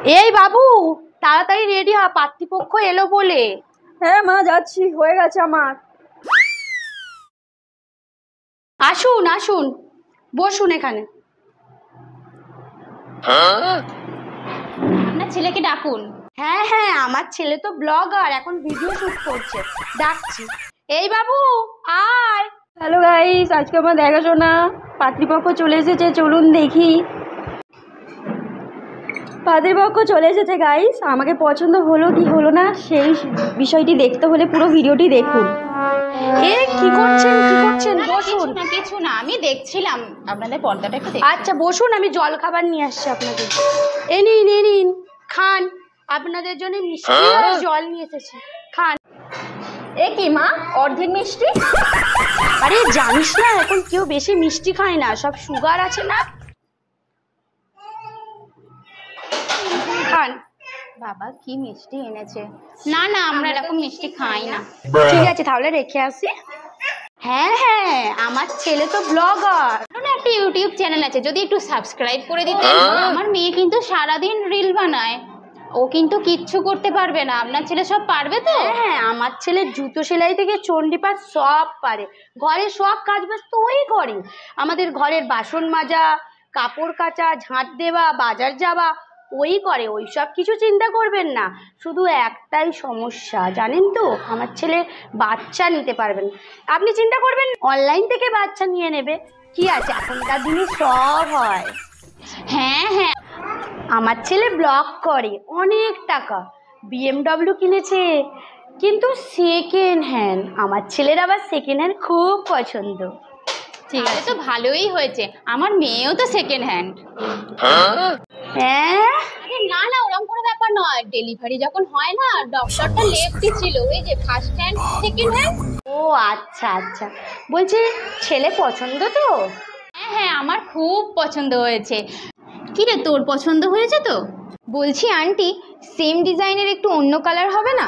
এই বাবু, তাড়াতাড়ি রেডি হ, পাত্রীপক্ষ এলো বলে। হ্যাঁ মা, যাচ্ছি, হয়ে গেছে আমার। আসুন আসুন, বসুন এখানে। আপনার ছেলেকে ডাকুন। হ্যাঁ হ্যাঁ, আমার ছেলে তো ব্লগার, এখন ভিডিও শুট করছে, ডাকছি। এই বাবু আয়। হ্যালো গাইস, আজকে আমার দেখাশোনা পাত্রীপক্ষ চলে এসেছে, চলুন দেখি। পাত্রীপক্ষ চলে এসেছে গাইস, আমাকে পছন্দ হলো কি হলো না সেই বিষয়টি দেখতে হলে পুরো ভিডিওটি দেখুন। কি করছেন কি করছেন? বসুন। কিছু না, আমি দেখছিলাম আপনাদের পর্দাটা একটু। আচ্ছা বসুন, আমি জল খাবার নিয়ে আসছি আপনাদের। এ নিন এ নিন, খান। আপনাদের জন্য মিষ্টি আর জল নিয়ে এসেছি, খান। এ কি মা, অর্ধেক মিষ্টি? আরে জানিস না, এখন কেউ বেশি মিষ্টি খায় না, সব সুগার আছে না। খান। বাবা কি মিষ্টি এনেছে। না না, আমরা এরকম মিষ্টি খাই না। ঠিক আছে তাহলে রেখে আসি। হ্যাঁ হ্যাঁ, আমার ছেলে তো ব্লগার। একটা ইউটিউব চ্যানেল আছে, যদি একটু সাবস্ক্রাইব করে দিতেন। আমার মেয়ে কিন্তু সারাদিন রিল বানায়, ও কিন্তু কিচ্ছু করতে পারবে না। আপনার ছেলে সব পারবে তো? হ্যাঁ, আমার ছেলে জুতো সেলাই থেকে চণ্ডীপাঠ সব পারে, ঘরের সব কাজ বাজ তো ওই করে। আমাদের ঘরের বাসন মাজা, কাপড় কাচা, ঝাঁট দেওয়া, বাজার যাওয়া ওই করে। ওই সব কিছু চিন্তা করবেন না, শুধু একটাই সমস্যা জানেন তো, আমার ছেলে বাচ্চা নিতে পারবেন। আপনি চিন্তা করবেন অনলাইন থেকে বাচ্চা নিয়ে নেবে, কি আছে, এখনকার দিনে সব হয়। হ্যাঁ হ্যাঁ, আমার ছেলে ব্লগ করে, অনেক টাকা, BMW কিনেছে, কিন্তু সেকেন্ড হ্যান্ড। আমার ছেলের আবার সেকেন্ড হ্যান্ড খুব পছন্দ। ঠিক আছে, তো ভালোই হয়েছে, আমার মেয়েও তো সেকেন্ড হ্যান্ড। হ্যাঁ আরে না না, ওরকম কোনো ব্যাপার নয়। ডেলিভারি যখন হয় না, ডক্টরটা লেফটই ছিল, ওই যে ফার্স্ট হ্যান্ড সেকেন্ড হ্যান্ড। ও আচ্ছা আচ্ছা, বলছি ছেলে পছন্দ তো? হ্যাঁ হ্যাঁ, আমার খুব পছন্দ হয়েছে। কি রে, তোর পছন্দ হয়েছে তো? বলছি আন্টি, সেম ডিজাইনের একটু অন্য কালার হবে না?